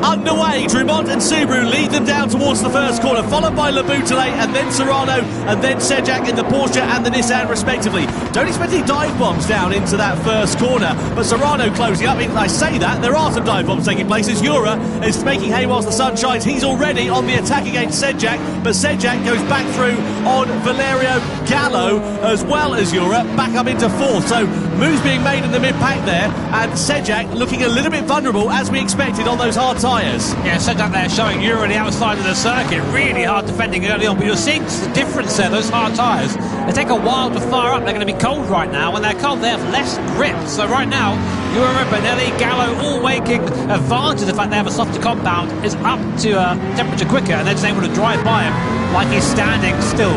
underway. Drumont and Subaru lead them down towards the first corner, followed by Laboutelet and then Serrano and then Sejak in the Porsche and the Nissan respectively. Don't expect any dive bombs down into that first corner, but Serrano closing up. I say that, there are some dive bombs taking place as Jura is making hay whilst the sun shines. He's already on the attack against Sejak, but Sejak goes back through on Valerio Gallo as well as Jura, back up into fourth. So moves being made in the mid-pack there, and Sejak looking a little bit vulnerable as we expected on those hard tyres. Yeah, Sejak there showing Jura the outside of the circuit, really hard defending early on, but you're seeing the difference there, those hard tyres. They take a while to fire up, they're going to be cold right now. When they're cold, they have less grip. So right now, Jura and Benelli, Gallo all making advantage of the fact they have a softer compound, is up to temperature quicker, and they're just able to drive by him like he's standing still.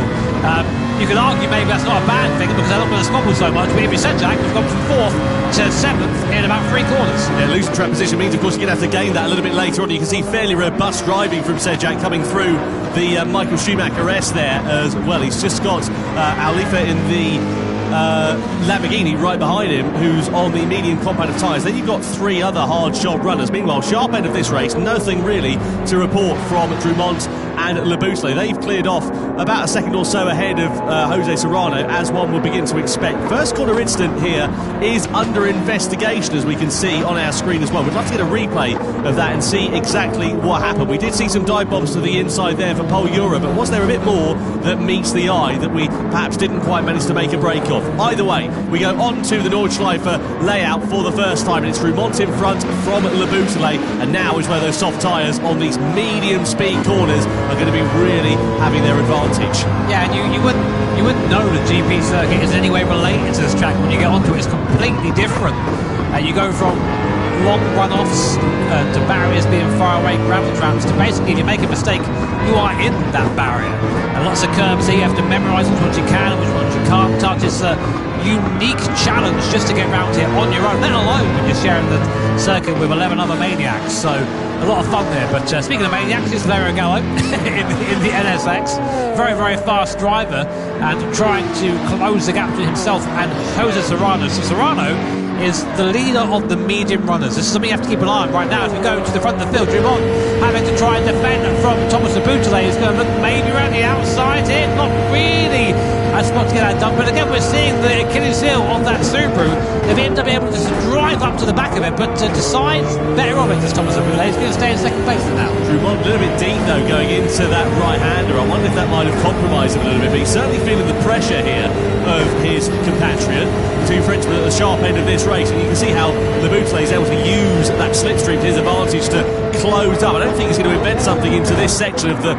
You could argue maybe that's not a bad thing because they're not going to squabble so much, but if you're Sejak, we've gone from 4th to 7th in about 3 corners. Yeah, losing track position means, of course, you're going to have to gain that a little bit later on. You can see fairly robust driving from Sejak coming through the Michael Schumacher S there as well. He's just got Alifa in the Lamborghini right behind him, who's on the medium compound of tyres. Then you've got 3 other hard shod runners. Meanwhile, sharp end of this race, nothing really to report from Drumont and Laboutelet. They've cleared off about a second or so ahead of Jose Serrano, as one would begin to expect. First corner incident here is under investigation, as we can see on our screen as well. We'd love to get a replay of that and see exactly what happened. We did see some dive bombs to the inside there for Pol Jura, but was there a bit more that meets the eye that we perhaps didn't quite manage to make a break of? Either way, we go on to the Nordschleife layout for the first time, and it's Drumont in front from Laboutelet, and now is where those soft tyres on these medium speed corners are going to be really having their advantage. Yeah, and you wouldn't know the GP circuit is in any way related to this track. When you get onto it, it's completely different. You go from long run-offs to barriers being far away, gravel traps, to basically if you make a mistake, you are in that barrier. And lots of curbs here, you have to memorise which ones you can and which ones you can't touch. It's a unique challenge just to get around here on your own, let alone when you're sharing the circuit with 11 other maniacs. So a lot of fun there. But speaking of maniacs, it's Valerio Gallo in the NSX. Very, very fast driver and trying to close the gap between himself and Jose Serrano. So Serrano is the leader of the medium runners. This is something you have to keep an eye on right now. As we go to the front of the field, Drumont having to try and defend from Thomas Laboutelet. He's going to look maybe around the outside here. Not really a spot to get that done. But again, we're seeing the Achilles heel of that Subaru. They've ended up able to just drive up to the back of it, but decides better of it as Thomas Laboutelet. He's going to stay in second place for now. Drumont a little bit deep though going into that right-hander. I wonder if that might have compromised him a little bit, but he's certainly feeling the pressure here of his compatriot. 2 Frenchmen at the sharp end of this race, and you can see how Laboutelet is able to use that slipstream to his advantage to close up. I don't think he's going to invent something into this section of the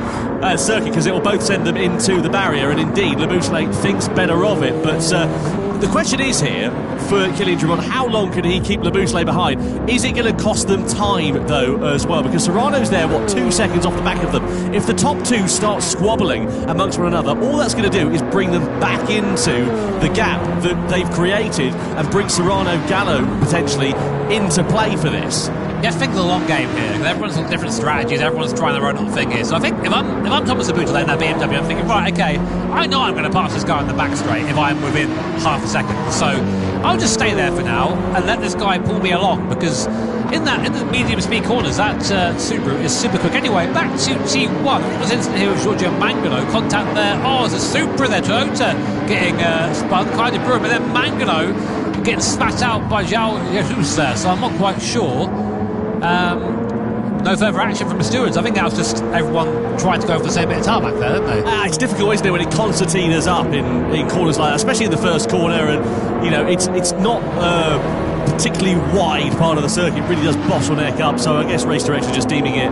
circuit, because it will both send them into the barrier, and indeed Laboutelet thinks better of it. But the question is here for Kylian Drumont, how long can he keep Laboutelet behind? Is it going to cost them time though as well, because Serrano's there 2 seconds off the back of them. If the top 2 start squabbling amongst one another, all that's going to do is bring them back into the gap that they've created and bring Serrano Gallo potentially into play for this. Yeah, think the long game here. Everyone's got different strategies. Everyone's trying their own little thing here. So I think if I'm Thomas Laboutelet in that BMW, I'm thinking, right, okay, I know I'm going to pass this guy on the back straight if I'm within half a second. So I'll just stay there for now and let this guy pull me along, because in the medium speed corners, that Subaru is super quick. Anyway, back to T1. There was an incident here with Giorgio Mangano. Contact there. Oh, there's a Supra there. Toyota getting spun, kind of broom, and then Mangano getting spat out by João Jesus there. So I'm not quite sure. No further action from the stewards. I think that was just everyone trying to go for the same bit of tarmac there, didn't they? It's difficult, isn't it, when it concertinas up in corners like that, especially in the first corner, and you know it's not particularly wide part of the circuit. It really does bottleneck up. So I guess race direction just deeming it,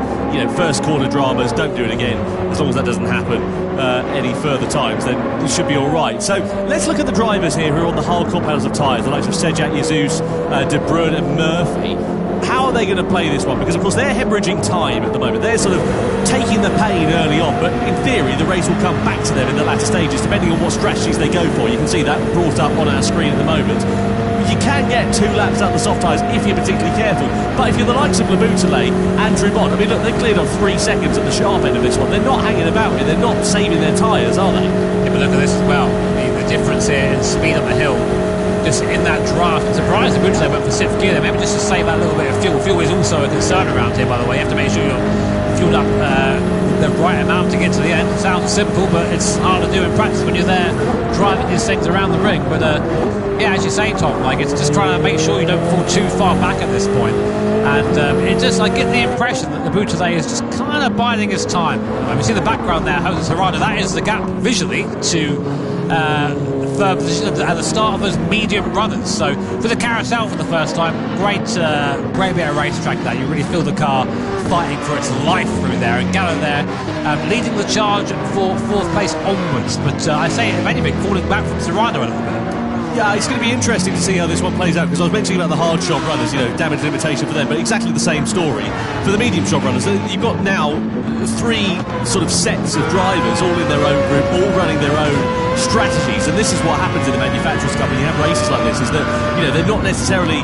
first corner dramas, don't do it again. As long as that doesn't happen any further times, then it should be all right. So let's look at the drivers here who are on the hard compounds of tyres, the likes of Sejak, Jesus, De Bruyne and Murphy. How are they going to play this one? Because, of course, they're hemorrhaging time at the moment. They're sort of taking the pain early on, but in theory, the race will come back to them in the latter stages, depending on what strategies they go for. You can see that brought up on our screen at the moment. You can get 2 laps out the soft tyres if you're particularly careful. But if you're the likes of Laboutelet and Drumont, I mean, look, they cleared on 3 seconds at the sharp end of this one. They're not hanging about it. They're not saving their tyres, are they? Yeah, but look at this as well. The difference here in speed on the hill. Just in that draft, I'm surprised Laboutelet went for 6th gear there, maybe just to save that little bit of fuel. Fuel is also a concern around here, by the way. You have to make sure right amount to get to the end. Sounds simple, but it's hard to do in practice when you're there driving these things around the ring. But yeah, as you say, Tom, like, it's just trying to make sure you don't fall too far back at this point. And it just, I get the impression that the Bouteille is just kind of biding his time. You see the background there, Jose Serrano, that is the gap visually to third position at the start of those medium runners. So for the carousel for the first time, great bit of racetrack there. You really feel the car fighting for its life through there, and Gallo there leading the charge for fourth place onwards. But I say, if anything, falling back from Serrano a little bit. Yeah, it's going to be interesting to see how this one plays out, because I was mentioning about the hard shot runners, damage limitation for them, but exactly the same story for the medium shot runners. You've got now three sort of sets of drivers, all in their own group, all running their own strategies, and this is what happens in the Manufacturers' Cup when you have races like this, is that they're not necessarily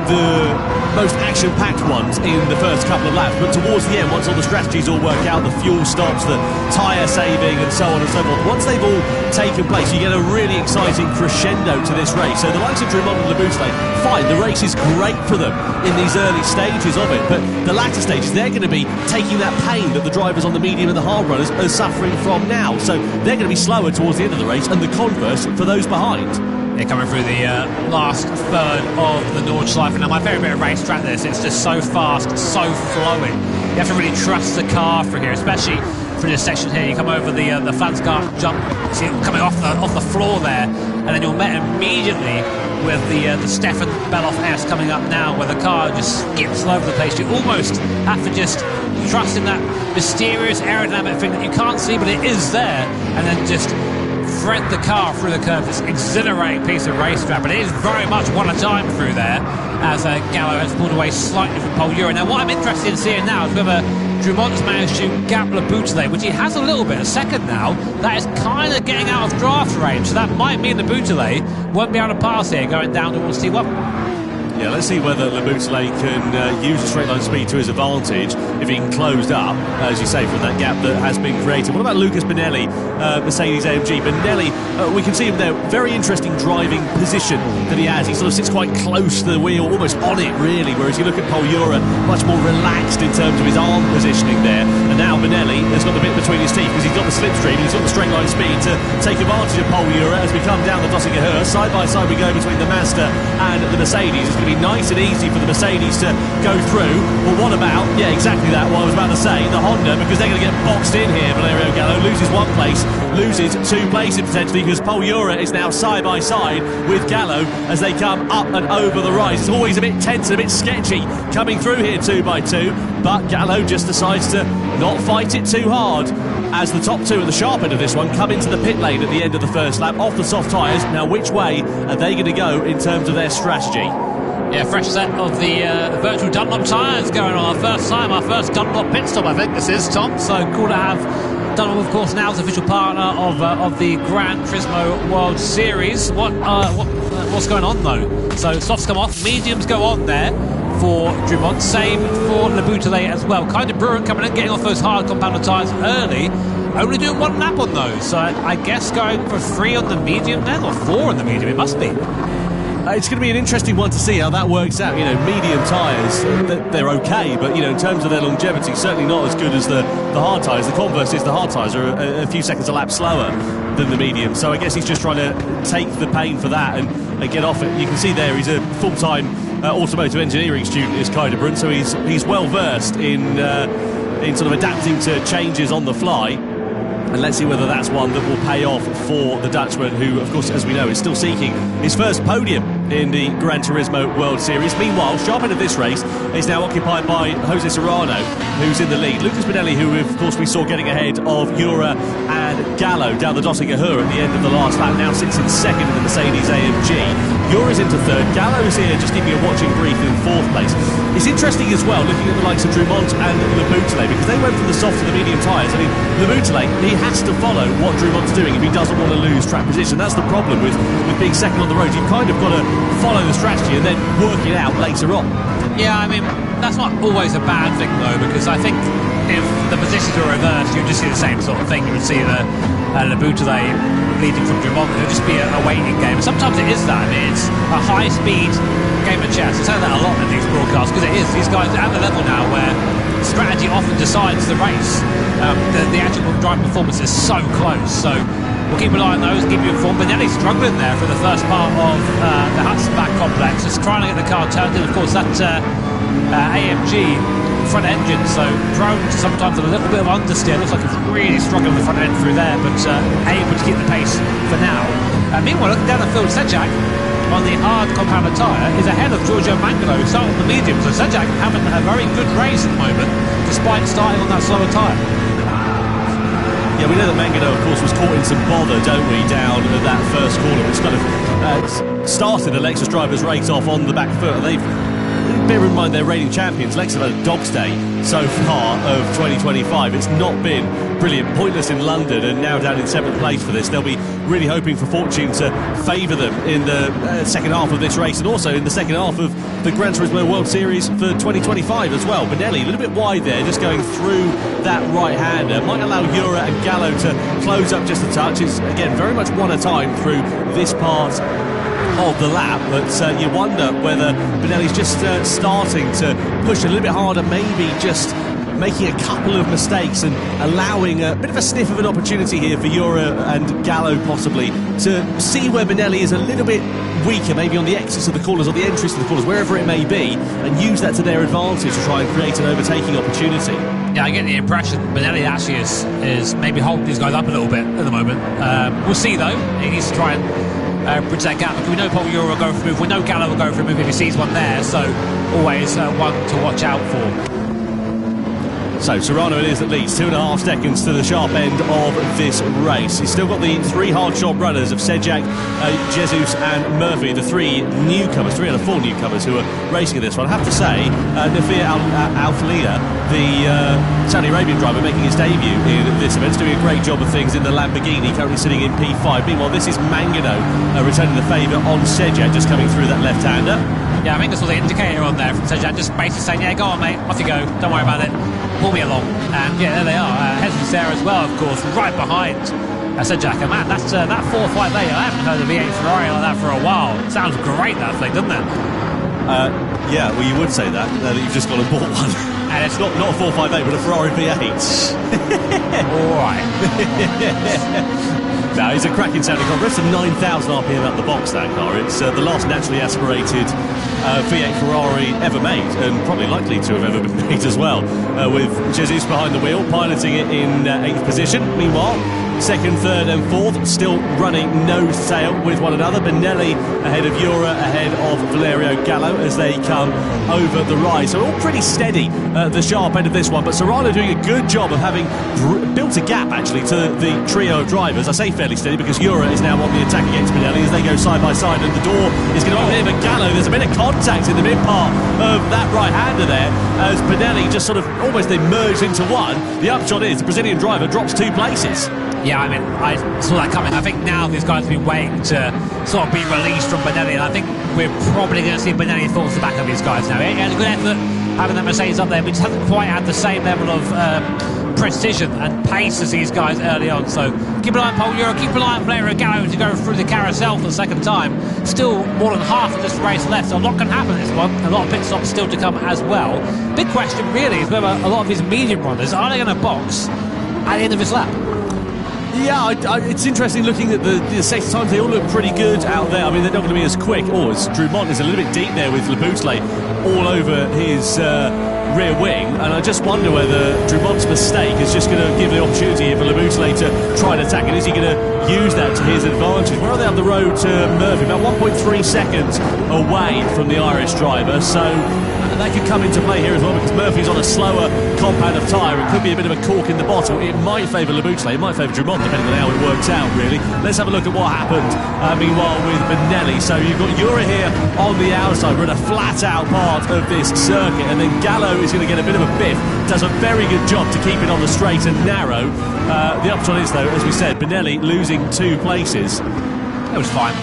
the most action-packed ones in the first couple of laps, but towards the end, once all the strategies all work out, the fuel stops, the tyre saving, and so on and so forth, once they've all taken place, you get a really exciting crescendo to this race. So the likes of Drummond and Laboutelet, fine, the race is great for them in these early stages of it, but the latter stages, they're going to be taking that pain that the drivers on the medium and the hard runners are suffering from now. So they're going to be slower towards the end of the race, and the converse for those behind. They're coming through the last third of the Nordschleife. Now, my favourite bit of racetrack this, it's just so fast, so flowing. You have to really trust the car through here, especially through this section here. You come over the Flansgaard jump, see it coming off the floor there, and then you're met immediately with the Stefan Beloff S coming up now, where the car just skips all over the place. You almost have to just trust in that mysterious aerodynamic thing that you can't see, but it is there, and then just thread the car through the curve. This exhilarating piece of racetrack, but it is very much one at a time through there, as Gallo has pulled away slightly from Paul Ura. Now, what I'm interested in seeing now is whether Drummond's managed to gap Laboutelet, which he has a little bit, a second now. That is kind of getting out of draft range, so that might mean Laboutelet won't be able to pass here going down towards T1. Yeah, let's see whether Laboutelet can use the straight line speed to his advantage if he can close up, as you say, from that gap that has been created. What about Lucas Benelli, Mercedes-AMG? Benelli, we can see him there, very interesting driving position that he has. He sort of sits quite close to the wheel, almost on it, really, whereas you look at Paul Ura, much more relaxed in terms of his arm positioning there. And now Benelli has got the bit between his teeth, because he's got the slipstream, he's got the straight line speed to take advantage of Paul Ura as we come down the Dossinger Her. Side by side we go between the Mazda and the Mercedes. It's going to be nice and easy for the Mercedes to go through. Well, what about, yeah, exactly that, what I was about to say, the Honda, because they're going to get boxed in here. Valerio Gallo loses one place, loses two places potentially, because Paul Ura is now side by side with Gallo as they come up and over the rise. It's always a bit tense and a bit sketchy coming through here 2 by 2, but Gallo just decides to not fight it too hard as the top two at the sharp end of this one come into the pit lane at the end of the first lap off the soft tyres. Now, which way are they going to go in terms of their strategy? Yeah, fresh set of the virtual Dunlop tyres going on. Our first time, our first Dunlop pit stop, I think this is, Tom. So cool to have Dunlop, of course, now as official partner of the Gran Turismo World Series. What's going on, though? So softs come off, mediums go on there for Drummond. Same for Laboutelet as well. Kind of Bruin coming in, getting off those hard compounded tyres early. Only doing one lap on those. So I guess going for 3 on the medium then, or 4 on the medium, it must be. It's going to be an interesting one to see how that works out. Medium tyres, they're okay, but in terms of their longevity, certainly not as good as the hard tyres. The converse is the hard tyres are a few seconds a lap slower than the medium. So I guess he's just trying to take the pain for that and get off it. You can see there he's a full-time automotive engineering student, is Kai de Bruin, so he's well versed in sort of adapting to changes on the fly. And let's see whether that's one that will pay off for the Dutchman, who, of course, as we know, is still seeking his first podium in the Gran Turismo World Series. Meanwhile, sharp end of this race is now occupied by Jose Serrano, who's in the lead. Lucas Benelli, who, of course, we saw getting ahead of Ura and Gallo down the Dossinger Her at the end of the last lap, now sits in second in the Mercedes-AMG. Ura's into third. Gallo's here, just giving you a watching brief, in fourth place. It's interesting as well, looking at the likes of Drummond and Laboutelet, because they went from the soft to the medium tyres. I mean, Laboutelet, he has to follow what Drummond's doing if he doesn't want to lose track position. That's the problem with being second on the road. You've kind of got to follow the strategy and then work it out later on. Yeah, I mean, that's not always a bad thing, though, because I think if the positions were reversed, you'd just see the same sort of thing. You would see the Laboutelet leading from Drummond. It would just be a waiting game. Sometimes it is that. I mean, it's a high-speed game of chess. I say that a lot in these broadcasts, because it is. These guys are at the level now where strategy often decides the race. The actual driving performance is so close, so we'll keep an eye on those, keep you informed. Benelli's struggling there for the first part of the Hudson Back complex, just trying to get the car turned in. Of course, that AMG front engine, so prone to sometimes a little bit of understeer. Looks like it's really struggling with the front end through there, but able to keep the pace for now. Meanwhile, looking down the field, Sejak on the hard compound tyre is ahead of Giorgio Mangano, who started on the medium. So Sejak having a very good race at the moment, despite starting on that slower tyre. Yeah, we know that Mangano, of course, was caught in some bother, don't we, down at that first corner, which kind of started the Lexus drivers' race off on the back foot. They've, bear in mind, they're reigning champions. Lexus have had a dog's day so far of 2025. It's not been brilliant. Pointless in London and now down in 7th place for this. They'll be really hoping for fortune to favour them in the second half of this race, and also in the second half of the Gran Turismo World Series for 2025 as well. Benelli a little bit wide there, just going through that right-hander. Might allow Jura and Gallo to close up just a touch. It's, again, very much one at a time through this part of the lap, but you wonder whether Benelli's just starting to push a little bit harder, maybe just making a couple of mistakes and allowing a bit of a sniff of an opportunity here for Jura and Gallo possibly to see where Benelli is a little bit weaker, maybe on the exits of the corners or the entries to the corners, wherever it may be, and use that to their advantage to try and create an overtaking opportunity. Yeah, I get the impression Benelli actually is maybe holding these guys up a little bit at the moment. We'll see though. He needs to try and bridge that gap, because we know Paul Jura will go for a move, we know Gallo will go for a move if he sees one there, so always one to watch out for. So Serrano it is that leads 2.5 seconds to the sharp end of this race. He's still got the 3 hard shot runners of Sejak, Jesus and Murphy, the 3 newcomers, 3 out of 4 newcomers who are racing in this one. I have to say, Nafir Al-Falia, the Saudi Arabian driver making his debut in this event, is doing a great job of things in the Lamborghini, currently sitting in P5. Meanwhile, this is Mangano returning the favour on Sejak, just coming through that left-hander. Yeah, I think I saw the indicator on there from Sejak, just basically saying, yeah, go on mate, off you go, don't worry about it, pull me along. And yeah, there they are. Jesus there as well, of course, right behind Sejak. And man, that's that 458. I haven't heard of V8 Ferrari like that for a while. Sounds great, that thing, doesn't it? Yeah, well, you would say that, that you've just gone and bought one. And it's not a 458, but a Ferrari V8. Alright. No, it's a cracking sounding car. Rest of 9,000 RPM out the box, that car. It's the last naturally aspirated V8 Ferrari ever made, and probably likely to have ever been made as well, with Jesus behind the wheel, piloting it in 8th position. Meanwhile, 2nd, 3rd and 4th still running nose tail with one another. Benelli ahead of Jura, ahead of Valerio Gallo as they come over the rise. So all pretty steady at the sharp end of this one, but Serrano doing a good job of having built a gap actually to the trio of drivers. I say fairly steady because Jura is now on the attack against Benelli as they go side by side, and the door is going to open here, but Gallo, there's a bit of contact in the mid part of that right-hander there as Benelli just sort of almost they merged into one. The upshot is the Brazilian driver drops 2 places. Yeah, I mean, I saw that coming. I think now these guys have been waiting to sort of be released from Benelli, and I think we're probably going to see Benelli force the back of these guys now. He had a good effort having that Mercedes up there, but just hasn't quite had the same level of precision and pace as these guys early on. So keep an eye on Paul Jura, keep an eye on Valerio Gallo to go through the carousel for the second time. Still more than half of this race left, so a lot can happen in this one. A lot of pit stops still to come as well. Big question really is whether a lot of these medium runners, are they going to box at the end of this lap? Yeah, it's interesting looking at the safety times. They all look pretty good out there. I mean, they're not going to be as quick. Oh, as Drumont is a little bit deep there with Laboutelet all over his rear wing, and I just wonder whether Drumont's mistake is just going to give the opportunity for Laboutelet to try and attack it. Is he going to use that to his advantage? Where are they on the road to Murphy? About 1.3 seconds away from the Irish driver, so that could come into play here as well, because Murphy's on a slower compound of tyre. It could be a bit of a cork in the bottle. It might favour Laboutelet, it might favour Drumont, depending on how it works out, really. Let's have a look at what happened, meanwhile, with Benelli. So you've got Jura here on the outside. We're in a flat-out part of this circuit, and then Gallo is going to get a bit of a biff. Does a very good job to keep it on the straight and narrow. The upshot is, though, as we said, Benelli losing 2 places. It was fine.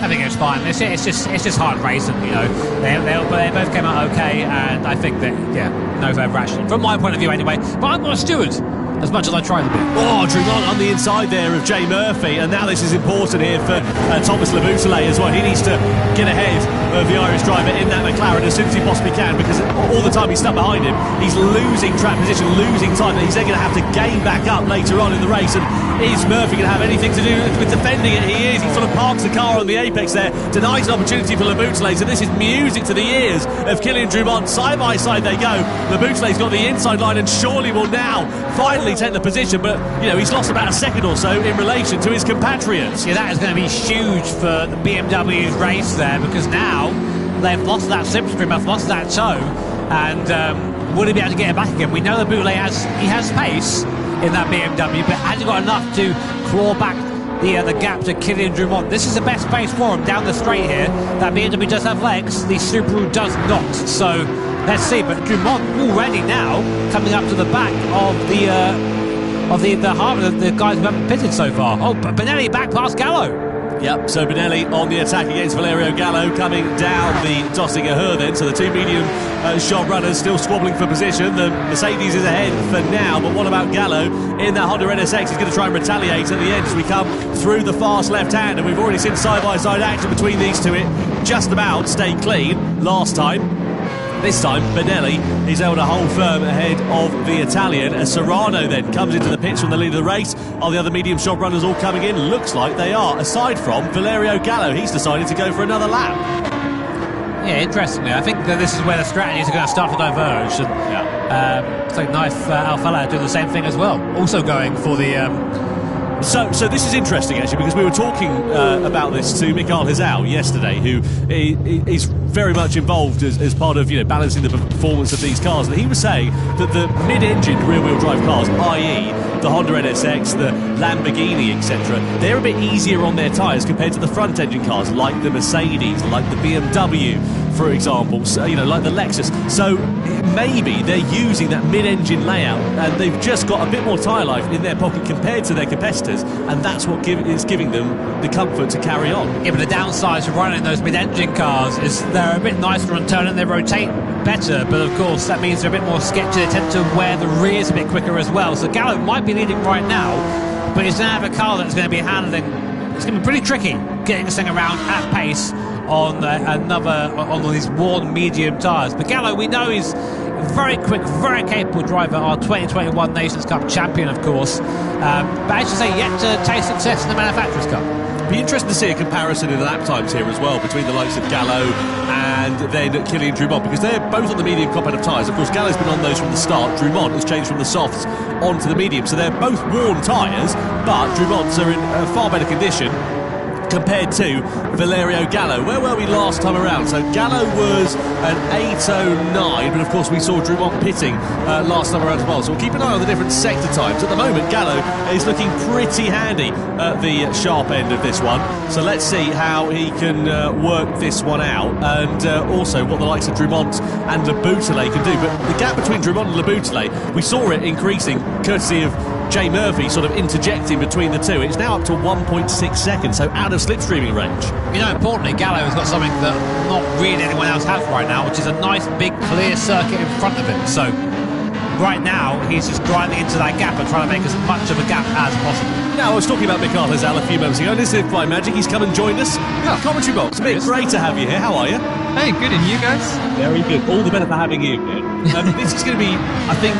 I think it was fine. It's just hard racing, you know. They both came out okay, and I think that, yeah, no further action from my point of view anyway. But I'm not a steward as much as I try to be. Oh, Drummond on the inside there of Jay Murphy, and now this is important here for Thomas Laboutellé as well. He needs to get ahead of the Irish driver in that McLaren as soon as he possibly can, because all the time he's stuck behind him, he's losing track position, losing time, that he's then going to have to gain back up later on in the race. And is Murphy going to have anything to do with defending it? He is. He sort of parks the car on the apex there, denies an opportunity for Laboutellé. So this is music to the ears of Kylian Drummond. Side by side they go. Laboutellé's got the inside line and surely will now finally take the position, but he's lost about a second or so in relation to his compatriots. Yeah, that is going to be huge for the BMW's race there, because now they've lost that slipstream, they've lost that toe, and will he be able to get it back again? We know that Boulay has pace in that BMW, but has he got enough to claw back the gap to Kylian Drummond? This is the best pace for him down the straight here. That BMW does have legs, the Subaru does not. So let's see. But Drummond already now coming up to the back of the guys who haven't pitted so far. Oh, but Benelli back past Gallo. Yep, so Benelli on the attack against Valerio Gallo, coming down the Dostinger Her then. So the two medium shop runners still squabbling for position. The Mercedes is ahead for now, but what about Gallo in that Honda NSX? He's going to try and retaliate at the end as we come through the fast left hand, and we've already seen side-by-side action between these two. It just about stayed clean last time. This time, Benelli is able to hold firm ahead of the Italian, as Serrano then comes into the pits from the lead of the race. Are the other medium shop runners all coming in? Looks like they are, aside from Valerio Gallo. He's decided to go for another lap. Yeah, interestingly, I think that this is where the strategies are going to start to diverge. And, it's like nice Alfala doing the same thing as well, also going for the... So this is interesting, actually, because we were talking about this to Mikael Hizal yesterday, who is very much involved as part of balancing the performance of these cars, and he was saying that the mid-engined rear-wheel drive cars, i.e. the Honda NSX, the Lamborghini, etc., they're a bit easier on their tyres compared to the front-engine cars, like the Mercedes, like the BMW, for example, so, like the Lexus. So maybe they're using that mid-engine layout, and they've just got a bit more tyre life in their pocket compared to their competitors, and that's what is giving them the comfort to carry on. Yeah, but the downside to running those mid-engine cars is they're a bit nicer on turn and they rotate better, but of course that means they're a bit more sketchy. They tend to wear the rears a bit quicker as well. So Gallo might be leading right now, but he's going to have a car that's going to be handling. It's going to be pretty tricky getting this thing around at pace on on these worn medium tyres. But Gallo, we know he's a very quick, very capable driver, our 2021 Nations Cup champion, of course. But as you say, yet to taste success in the Manufacturers' Cup. Be interesting to see a comparison in the lap times here as well between the likes of Gallo and then Kylian Drummond, because they're both on the medium competitive tyres. Of course, Gallo's been on those from the start. Drummond has changed from the softs onto the medium, so they're both worn tyres, but Drummond's are in far better condition compared to Valerio Gallo. Where were we last time around? So Gallo was an 8:09, but of course we saw Drummond pitting last time around as well. So we'll keep an eye on the different sector times. At the moment, Gallo is looking pretty handy at the sharp end of this one. So let's see how he can work this one out, and also what the likes of Drummond and Laboutellé can do. But the gap between Drummond and Laboutellé, we saw it increasing courtesy of Jay Murphy sort of interjecting between the two. It's now up to 1.6 seconds, so out of slipstreaming range. Importantly, Gallo has got something that not really anyone else has right now, which is a nice big clear circuit in front of him. So right now he's just driving into that gap and trying to make as much of a gap as possible. Now, I was talking about Mikael Hizal a few moments ago. This is by Magic. He's come and joined us. Yeah. Commentary box. Great to have you here. How are you? Hey, good. And you guys? Very good. All the better for having you here. This is going to be, I think,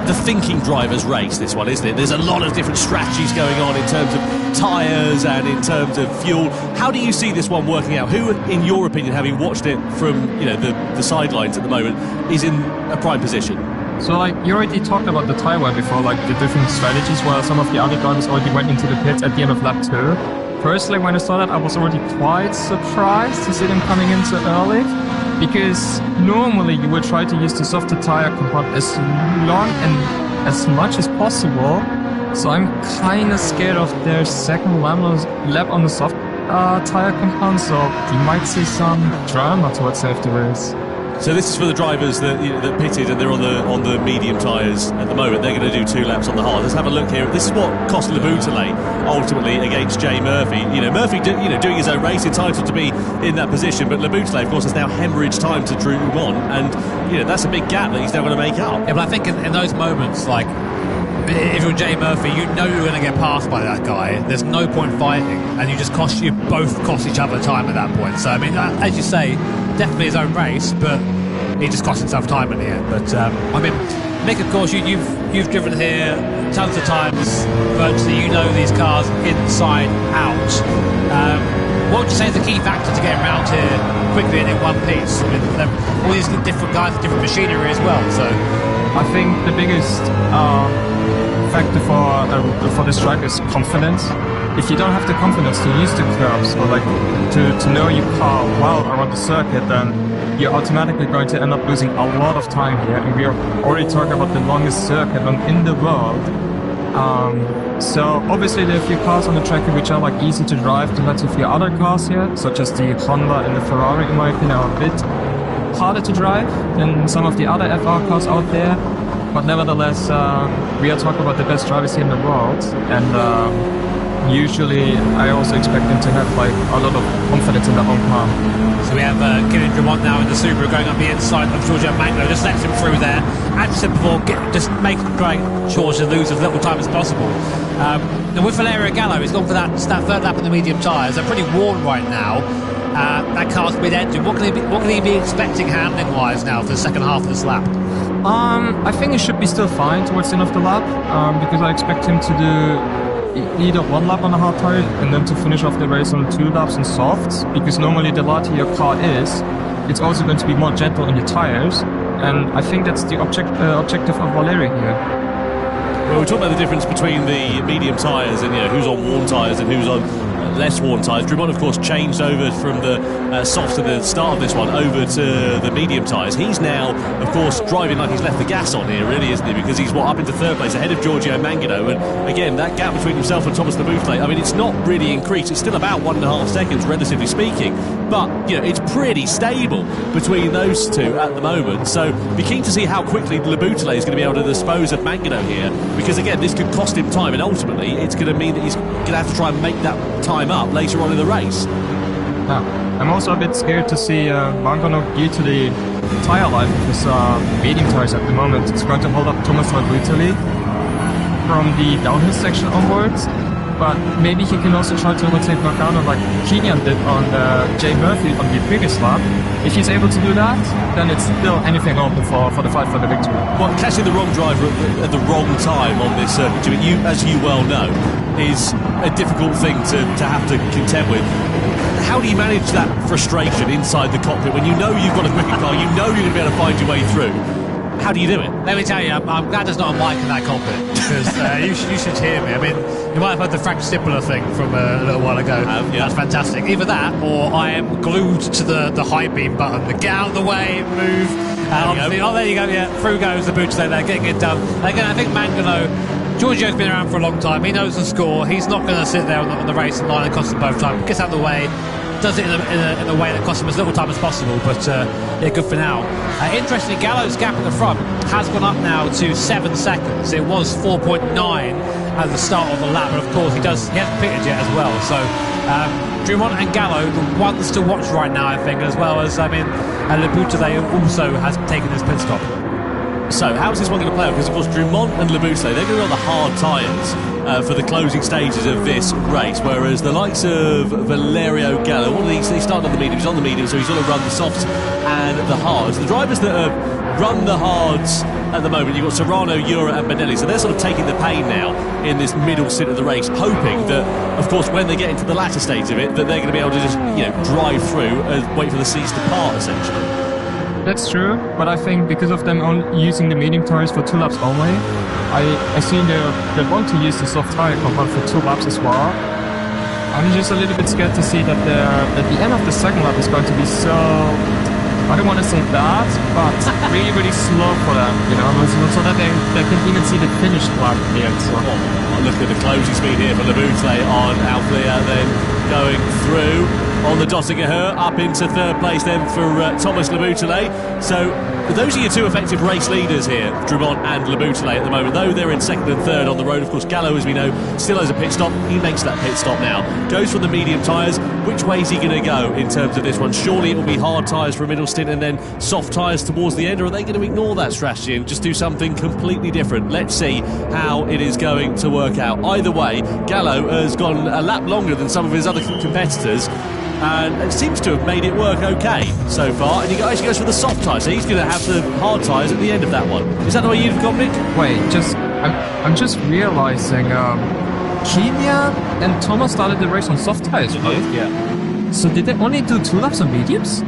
the thinking driver's race, this one, isn't it? There's a lot of different strategies going on in terms of tyres and in terms of fuel. How do you see this one working out? Who, in your opinion, having watched it from the sidelines at the moment, is in a prime position? So, you already talked about the tyre wear before, the different strategies, while some of the other drivers already went into the pits at the end of lap 2. Personally, when I saw that, I was already quite surprised to see them coming in so early, because normally you would try to use the softer tyre compound as long and as much as possible. So I'm kind of scared of their second lap on the soft tyre compound, so you might see some drama towards the end of the race. So this is for the drivers that pitted and they're on the medium tyres at the moment. They're going to do 2 laps on the hard. Let's have a look here. This is what cost Laboutellé ultimately against Jay Murphy. Murphy doing his own race, entitled to be in that position, but Laboutellé, of course, has now hemorrhaged time to Drummond, and that's a big gap that he's now going to make up. Yeah, but I think in those moments, if you're Jay Murphy, you know you're going to get passed by that guy. There's no point fighting, and you both cost each other time at that point. So I mean, as you say, definitely his own race, but he just cost himself time in the end. But I mean, Mick, of course, you've driven here tons of times. Virtually, you know these cars inside out. What would you say is the key factor to getting around here quickly and in one piece? I mean, all these different guys with different machinery as well. So I think the biggest factor for this track is confidence. If you don't have the confidence to use the curves or like to know your car well around the circuit, then you're automatically going to end up losing a lot of time here. And we are already talking about the longest circuit in the world. So obviously there are a few cars on the track which are like easy to drive compared to a few other cars here, such as the Honda and the Ferrari, in my opinion, are a bit harder to drive than some of the other FR cars out there. But nevertheless, we are talking about the best drivers here in the world, and usually I also expect them to have like a lot of confidence in their own car. So we have Kylian Drummond now in the Subaru going up the inside of Giorgio Magno, just lets him through there. As I said before, just make sure to lose as little time as possible. And with Valerio Gallo, he's gone for that third lap in the medium tyres. They're pretty worn right now. That car's mid-engine. What can he be expecting handling-wise now for the second half of this lap? I think he should be still fine towards the end of the lap, because I expect him to do either one lap on a hard tire and then to finish off the race on 2 laps on softs, because normally the lighter your car is, it's also going to be more gentle on your tires, and I think that's the objective of Valerio here. Well, we're talking about the difference between the medium tyres and who's on worn tyres and who's on less worn tyres. Drummond, of course, changed over from the softs at the start of this one over to the medium tyres. He's now, of course, driving like he's left the gas on here, really, isn't he? Because he's up into third place ahead of Giorgio Mangano. And again, that gap between himself and Thomas Labouflet, I mean, it's not really increased. It's still about 1.5 seconds, relatively speaking. But, it's pretty stable between those two at the moment. So be keen to see how quickly Labouflet is going to be able to dispose of Mangano here. Because, again, this could cost him time. And ultimately, it's going to mean that he's going to have to try and make that time up later on in the race. Yeah. I'm also a bit scared to see Mangano, due to the tyre life of his medium tyres at the moment, is going to hold up Thomas Labouflet from the downhill section onwards. But maybe he can also try to overtake Mangano like Kylian did on Jay Murphy on the previous lap. If he's able to do that, then it's still anything open for the fight for the victory. Well, catching the wrong driver at the wrong time on this circuit, Jimmy, as you well know, is a difficult thing to have to contend with. How do you manage that frustration inside the cockpit when you know you've got a quicker car, you know you're going to be able to find your way through? How do you do it? Let me tell you, I'm glad there's not a mic in that cockpit, because you should hear me. I mean, you might have heard the Frank Stippler thing from a little while ago. Yeah. That's fantastic. Either that, or I am glued to the high beam button. The get out of the way, move. There you go. Yeah, through goes the Labouflet there, getting it done. Again, I think Mangano, Giorgio's been around for a long time. He knows the score. He's not going to sit there on the racing line and cost him both time. Gets out of the way. Does it in a way that costs him as little time as possible, but good for now. Interestingly, Gallo's gap at the front has gone up now to 7 seconds. It was 4.9 at the start of the lap, and of course he hasn't pitted yet as well. So Drummond and Gallo, the ones to watch right now, I think, as well as Labouflet also has taken his pit stop. So, how's this one going to play out? Because, of course, Drummond and Labouflet, they're going to be on the hard tyres for the closing stages of this race, whereas the likes of Valerio Gallo, one of these, they started on the medium, he's on the medium, so he's going to run the softs and the hards. The drivers that have run the hards at the moment, you've got Serrano, Ura and Benelli, so they're sort of taking the pain now in this middle stint of the race, hoping that, of course, when they get into the latter stage of it, that they're going to be able to just, drive through and wait for the seas to part, essentially. That's true, but I think because of them using the medium tyres for 2 laps only, I see they want to use the soft tyre compound for 2 laps as well. I'm just a little bit scared to see that the end of the second lap is going to be so, I don't want to say bad, but really, really slow for them, so that they can even see the finish lap here. So. Look at the closing speed here for Labouflet on Alflea, then going through on the Dottinger up into third place then for Thomas Leboutillet. So those are your two effective race leaders here, Drummond and Leboutillet at the moment. Though they're in second and third on the road, of course, Gallo, as we know, still has a pit stop. He makes that pit stop now. Goes for the medium tyres. Which way is he going to go in terms of this one? Surely it will be hard tyres for a middle stint and then soft tyres towards the end, or are they going to ignore that strategy and just do something completely different? Let's see how it is going to work out. Either way, Gallo has gone a lap longer than some of his other competitors, and it seems to have made it work okay so far. And he actually goes for the soft tyres, so he's going to have the hard tyres at the end of that one. Is that the way you'd have gone, Nick? Wait, I'm just realizing, Kenya and Thomas started the race on soft tyres, right? Yeah. So did they only do 2 laps on mediums?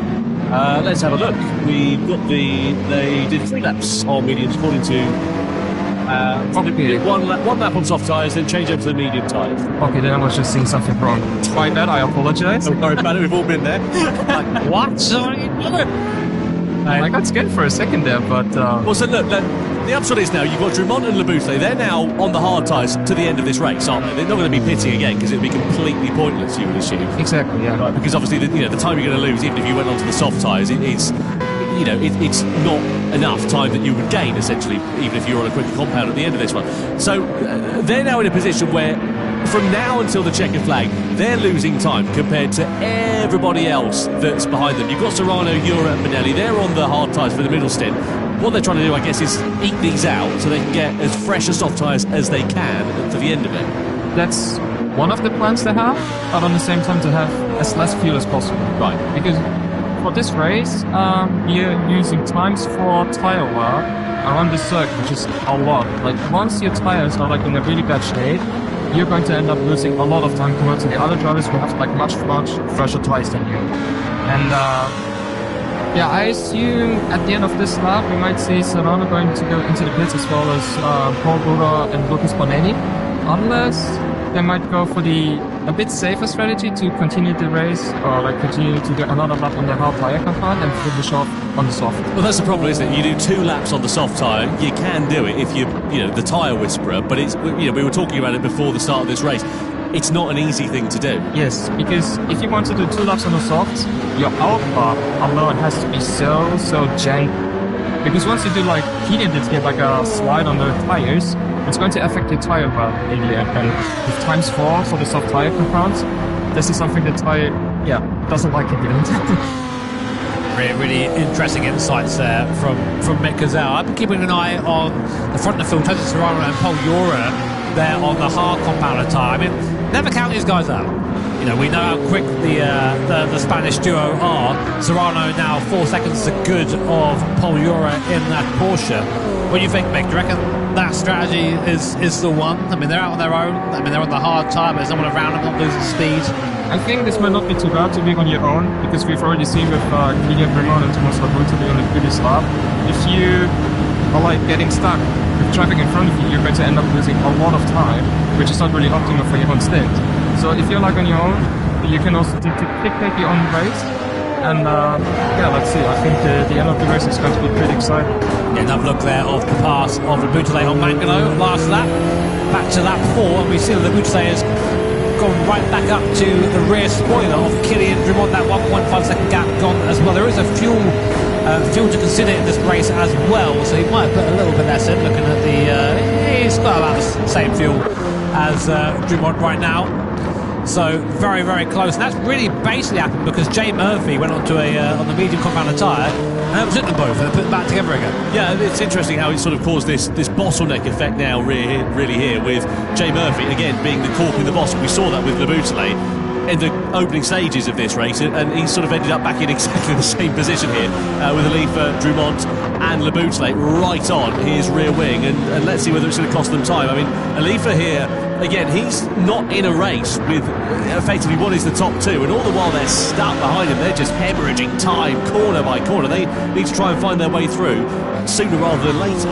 Let's have a look. We've got they did 3 laps on mediums according to Probably one lap on soft tyres, then change over to the medium tyres. Okay, then I was just seeing something wrong. My bad, I apologize. Don't worry about it, we've all been there. Like, what? Sorry. I got scared for a second there, but... Well, so look, the upshot is now you've got Drummond and Leboutillet. They're now on the hard tyres to the end of this race, aren't they? They're not going to be pitting again because it would be completely pointless, you would assume. Exactly, yeah. Right, because obviously, the time you're going to lose, even if you went onto the soft tyres, it's not enough time that you would gain, essentially, even if you're on a quicker compound at the end of this one. So they're now in a position where, from now until the checkered flag, they're losing time compared to everybody else that's behind them. You've got Serrano, Ura and Benelli. They're on the hard tyres for the middle stint. What they're trying to do, I guess, is eke these out so they can get as fresh a soft tyres as they can to the end of it. That's one of the plans they have, but on the same time to have as less fuel as possible. Right. Because for this race, you're using times for tyre wear around the circuit, which is a lot. Like, once your tyres are like in a really bad shape, you're going to end up losing a lot of time compared to the other drivers who have like much fresher tyres than you. And yeah, I assume at the end of this lap we might see Serrano going to go into the pits as well as Paul Bura and Lucas Bonelli, unless they might go for a bit safer strategy to continue the race, or like continue to do another lap on the hard tyre compound and finish off on the soft. Well, that's the problem, isn't it? You do 2 laps on the soft tyre. You can do it if you're the tyre whisperer, but it's we were talking about it before the start of this race. It's not an easy thing to do. Yes, because if you want to do 2 laps on the softs, your outbar alone has to be so janky. Because once you do like Kenya did get like a slide on the tyres, it's going to affect your tyre wear in the end. And with times 4 for the soft tyre compounds, this is something that I doesn't like it. Really interesting insights there from Mick Gazelle. I've been keeping an eye on the front of the field, Toto Serrano and Paul Ura there on the hard compound tyre. I mean, never count these guys out. We know how quick the Spanish duo are. Serrano now 4 seconds to good of Paul Ura in that Porsche. What do you think, Mick? Do you reckon that strategy is the one? I mean, they're out on their own. I mean, they're on the hard tyre, but there's no one around them, not losing speed. I think this might not be too bad to be on your own, because we've already seen with Kenya Drummond and Thomas Leboutillet on the previous lap. If you are like getting stuck with traffic in front of you, you're going to end up losing a lot of time, which is not really optimal for your own stint. So if you're like on your own, you can also dictate your own race. And let's see. I think the end of the race is going to be pretty exciting. Yeah, another look there of the pass of Leboutillet on Mangano last lap. Back to lap 4, and we see Leboutillet has gone right back up to the rear spoiler of Kylian Drummond. That 1.5 second gap gone as well. There is a fuel to consider in this race as well, so he might put a little bit less in. Looking at he's got about the same fuel as Drummond right now. So very, very close, and that's really basically happened because Jay Murphy went onto on the medium compound tyre and upset them both and put them back together again. Yeah, it's interesting how it sort of caused this bottleneck effect now really here with Jay Murphy again being the cork in the bottle. We saw that with Leboutillet in the opening stages of this race, and he sort of ended up back in exactly the same position here with Alifa, Drummond and Leboutillet right on his rear wing, and let's see whether it's going to cost them time. I mean, Alifa here, again, he's not in a race with effectively what is the top 2, and all the while they're stuck behind him. They're just hemorrhaging time corner by corner. They need to try and find their way through sooner rather than later.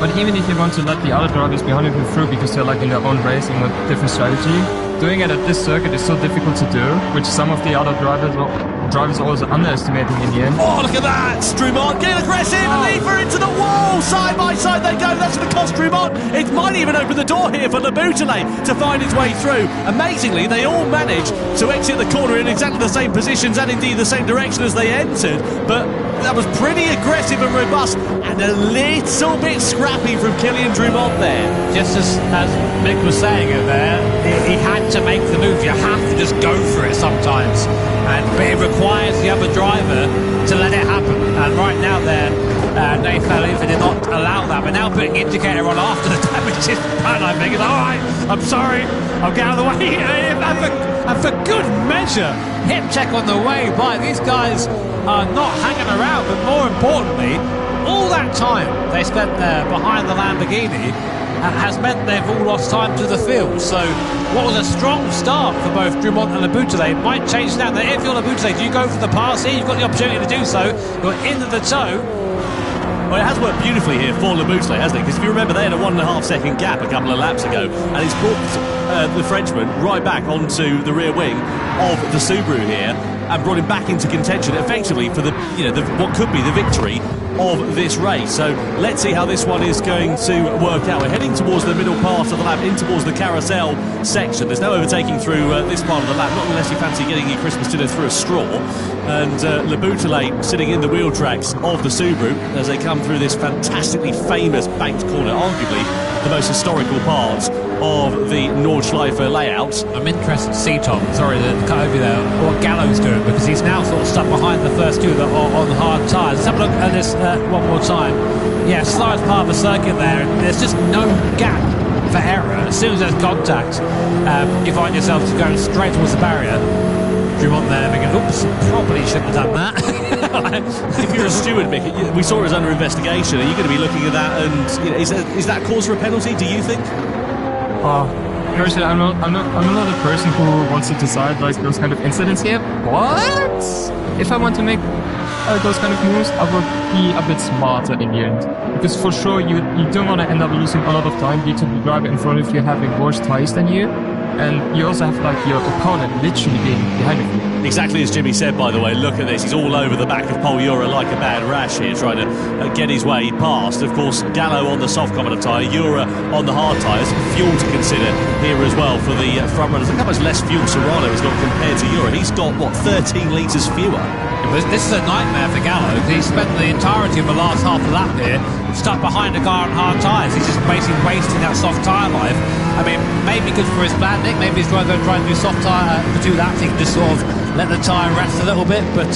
But even if you want to let the other drivers behind you through because they're like in their own race and a different strategy, doing it at this circuit is so difficult to do, which some of the other drivers, well, drivers are also underestimating in the end. Oh, look at that! Drumont getting aggressive, and Lever into the wall! Side by side they go, that's going to cost Drumont. It might even open the door here for Laboutelet to find his way through. Amazingly, they all managed to exit the corner in exactly the same positions and indeed the same direction as they entered, but that was pretty aggressive and robust, and a little bit scrappy from Kylian Drumont there. Just as Mick was saying it there, he had to make the move. You have to just go for it sometimes, but it requires the other driver to let it happen. And right now there, Nathan Lever did not allow that, but now putting indicator on after the damage is bad, I think. It's alright, I'm sorry, I'll get out of the way. And for good measure, hip check on the way by. These guys are not hanging around, but more importantly, all that time they spent there behind the Lamborghini has meant they've all lost time to the field. So what was a strong start for both Drumont and Laboutelet might change now. Now if you're Laboutelet, do you go for the pass here? You've got the opportunity to do so. You're into the toe. Well, it has worked beautifully here for Laboutelet, hasn't it? Because if you remember, they had a 1.5 second gap a couple of laps ago, and he's brought the Frenchman right back onto the rear wing of the Subaru here and brought him back into contention effectively for what could be the victory of this race. So let's see how this one is going to work out. We're heading towards the middle part of the lap, in towards the carousel section. There's no overtaking through this part of the lap, not unless you fancy getting your Christmas dinner through a straw. And Laboutelet sitting in the wheel tracks of the Subaru as they come through this fantastically famous banked corner, arguably the most historical part of the Nordschleife layout. I'm interested to see, Tom, sorry to cut over there, what Gallo's doing, because he's now sort of stuck behind the first two that are on hard tyres. Let's have a look at this one more time. Yeah, slowest part of the circuit there, and there's just no gap for error. As soon as there's contact, you find yourself going straight towards the barrier. Drumont there thinking, oops, probably shouldn't have done that. If you're a steward, Mick, we saw it was under investigation. Are you going to be looking at that, and is that cause for a penalty, do you think? Personally, I'm not a person who wants to decide like those kind of incidents here. But if I want to make those kind of moves, I would be a bit smarter in the end. Because for sure, you don't want to end up losing a lot of time due to the driver in front of you having worse tires than you. And you also have like your opponent literally being behind you. Exactly as Jimmy said, by the way. Look at this. He's all over the back of Paul Ura like a bad rash here, trying to get his way past. Of course, Gallo on the soft compound tyre, Ura on the hard tyres. Fuel to consider here as well for the front runners. Look how much less fuel Serrano has got compared to Ura. He's got, 13 litres fewer. This is a nightmare for Gallo. He spent the entirety of the last half of the lap here stuck behind a car on hard tyres. He's just basically wasting that soft tyre life. I mean, maybe good for his plan, Nick. Maybe he's going to try and do soft tyre for 2 laps. He can just sort of let the tyre rest a little bit. But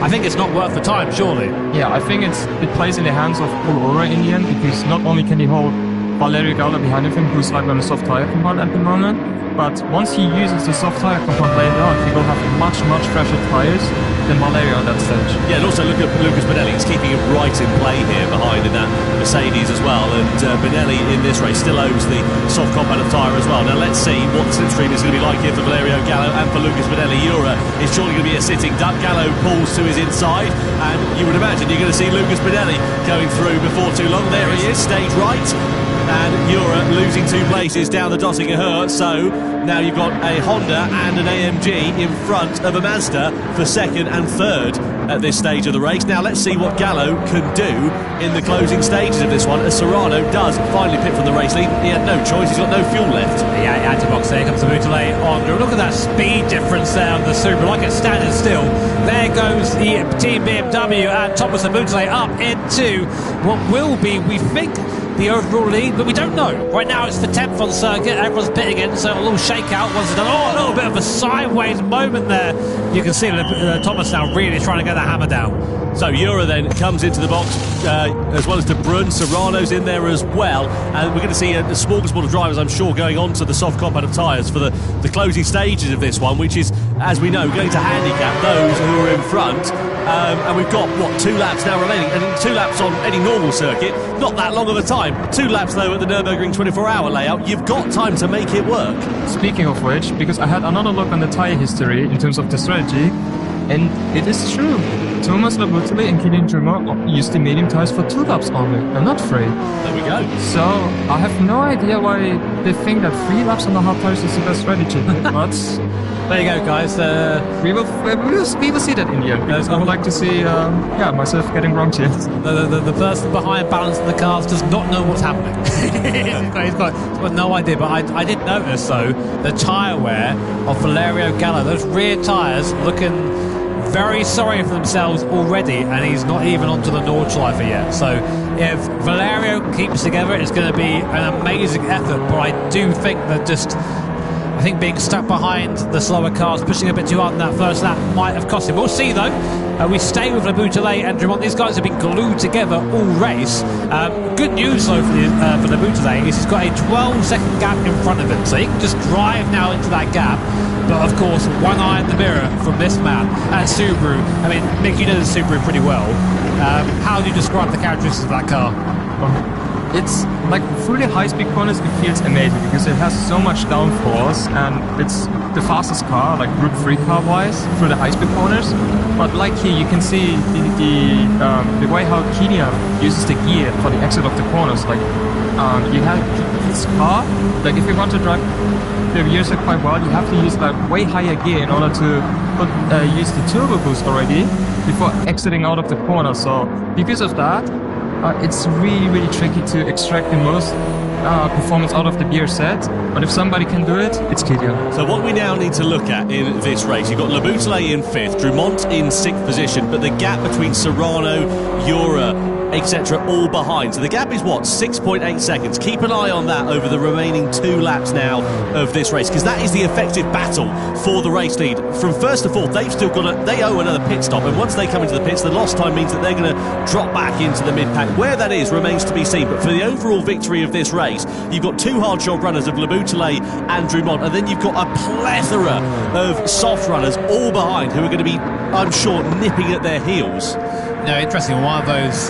I think it's not worth the time, surely. Yeah, I think it plays in the hands of Paul Ura in the end, because not only can he hold Valerio Gallo behind him, who's like on a soft tyre compound at the moment, but once he uses the soft tyre compound later on, he will have much fresher tyres than Valerio at that stage. Yeah, and also look at Lucas Benelli. He's keeping him right in play here behind in that Mercedes as well. And Benelli in this race still owns the soft compound tyre as well. Now let's see what the slipstream is going to be like here for Valerio Gallo and for Lucas Benelli. Ura is surely going to be a sitting duck. Gallo pulls to his inside, and you would imagine you're going to see Lucas Benelli going through before too long. There he is, stage right. And Ura losing 2 places down the Dottinger Her. So now you've got a Honda and an AMG in front of a Mazda for second and third at this stage of the race. Now let's see what Gallo can do in the closing stages of this one, as Serrano does finally pit from the race lead. He had no choice, he's got no fuel left. Yeah, he had to box there. Comes Laboutelet on. Look at that speed difference there on the Subaru, like it's standing still. There goes the Team BMW and Thomas Laboutelet up into what will be, we think, the overall lead, but we don't know. Right now it's the 10th on circuit, everyone's pitting in, so a little shakeout once it's done. Oh, a little bit of a sideways moment there. You can see Thomas now really trying to get that hammer down. So Ura then comes into the box, as well as De Bruyne. Serrano's in there as well, and we're going to see a smorgasbord of drivers, I'm sure, going on to the soft compound of tyres for the closing stages of this one, which is, as we know, going to handicap those who are in front. And we've got, 2 laps now remaining, and 2 laps on any normal circuit, not that long of a time. 2 laps, though, at the Nürburgring 24-hour layout, you've got time to make it work. Speaking of which, because I had another look on the tyre history in terms of the strategy, and it is true. Thomas Labutele and Kylian Drummond used the medium tires for 2 laps only, and not 3. There we go. So I have no idea why they think that 3 laps on the hard tires is the best strategy. But there you go, guys. we will see that in the end. Because I would like to see myself getting wrong here. The person behind balancing the cars does not know what's happening. he's got no idea. But I did notice, though, the tyre wear of Valerio Gallo. Those rear tyres looking very sorry for themselves already, and he's not even onto the Nordschleife yet. So if Valerio keeps together, it's going to be an amazing effort. But I do think that I think being stuck behind the slower cars, pushing a bit too hard in that first lap might have cost him. We'll see, though. We stay with Labutele and Drummond. These guys have been glued together all race. Good news, though, for Labutele is he's got a 12-second gap in front of him, so he can just drive now into that gap. But, of course, one eye in the mirror from this man at Subaru. I mean, Mick, you know the Subaru pretty well. How do you describe the characteristics of that car? It's like through the high-speed corners, it feels amazing because it has so much downforce, and it's the fastest car, like Group 3 car-wise, through the high-speed corners. But like here, you can see the way how Kylian uses the gear for the exit of the corners. Like you have this car, like if you want to drive the gears quite well, you have to use like way higher gear in order to use the turbo boost already before exiting out of the corner. So because of that, it's really, really tricky to extract the most performance out of the gear set. But if somebody can do it, it's Kylian. So what we now need to look at in this race, you've got Labutele in 5th, Drummond in 6th position, but the gap between Serrano, Jura, etc., all behind. So the gap is what, 6.8 seconds. Keep an eye on that over the remaining 2 laps now of this race, because that is the effective battle for the race lead. From 1st to 4th, they've still got they owe another pit stop, and once they come into the pits, the lost time means that they're going to drop back into the mid-pack. Where that is remains to be seen, but for the overall victory of this race, you've got 2 hard shot runners of Labutele and Drummond, and then you've got a plethora of soft runners all behind who are going to be, I'm sure, nipping at their heels. No, interesting. One of those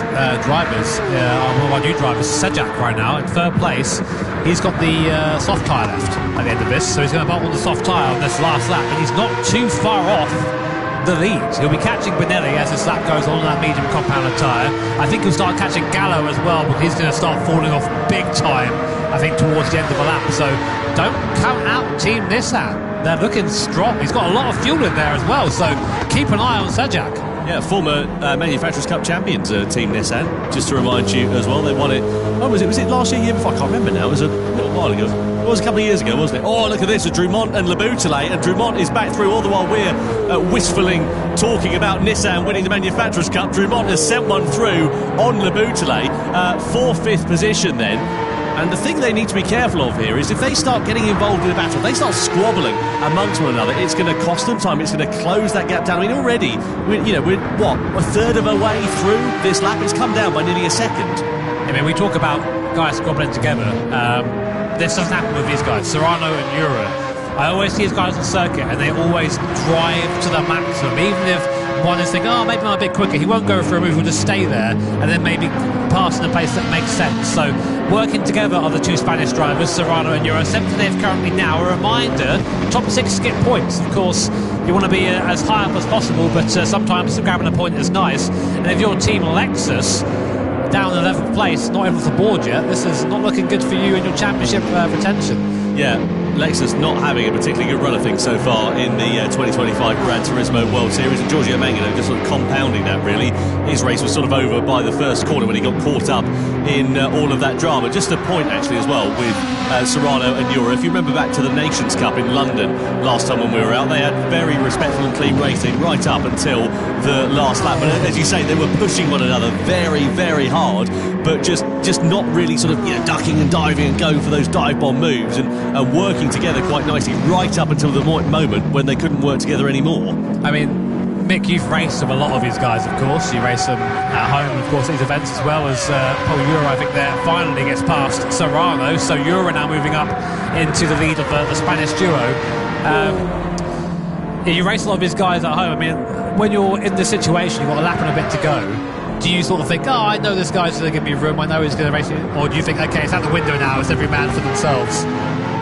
drivers, one of our new drivers, Sejak, right now in 3rd place. He's got the soft tyre left at the end of this, so he's going to bolt on the soft tyre on this last lap, and he's not too far off the lead. He'll be catching Benelli as this lap goes on that medium compounder tyre. I think he'll start catching Gallo as well, but he's going to start falling off big time, I think, towards the end of the lap. So don't count out Team Nissan. They're looking strong. He's got a lot of fuel in there as well, so keep an eye on Sejak. Yeah, former Manufacturers' Cup champions, Team Nissan. Just to remind you as well, they won it. Oh, was it last year before? I can't remember now. It was a little while ago. It was a couple of years ago, wasn't it? Oh, look at this, Drummond and Labutele, and Drummond is back through all the while we're wistfully talking about Nissan winning the Manufacturers' Cup. Drummond has sent one through on Labutele for 5th position then. And the thing they need to be careful of here is if they start getting involved in a battle, they start squabbling amongst one another, it's going to cost them time, it's going to close that gap down. I mean, already, we're what, a third of a way through this lap? It's come down by nearly a second. I mean, we talk about guys squabbling together. This doesn't happen with these guys, Serrano and Jura. I always see these guys on circuit and they always drive to the maximum, even if one is thinking, oh, maybe I'm a bit quicker, he won't go for a move, he'll just stay there and then maybe pass in a place that makes sense. So working together are the 2 Spanish drivers, Serrano and Jura. 7th they've currently now. A reminder, top 6 get points. Of course, you want to be as high up as possible, but sometimes grabbing a point is nice. And if you're Team Lexus, down in 11th place, not even off the board yet, this is not looking good for you in your championship retention. Yeah, Lexus not having a particularly good run, I think, so far in the 2025 Gran Turismo World Series, and Giorgio Mangano just sort of compounding that, really. His race was sort of over by the first corner when he got caught up in all of that drama. Just a point, actually, as well, with Serrano and Jura. If you remember back to the Nations Cup in London last time when we were out, they had very respectful and clean racing right up until the last lap. But as you say, they were pushing one another very, very hard, but just not really sort of ducking and diving and going for those dive bomb moves and working together quite nicely right up until the moment when they couldn't work together anymore. I mean, Mick, you've raced them, a lot of these guys, of course. You race them at home, of course, at these events, as well as Paul Jura, I think, there finally gets past Serrano. So Jura now moving up into the lead of the Spanish duo. You race a lot of these guys at home. I mean, when you're in this situation, you've got a lap and a bit to go. Do you sort of think, oh, I know this guy's going to give me room, I know he's going to race it? Or do you think, okay, it's out the window now, it's every man for themselves?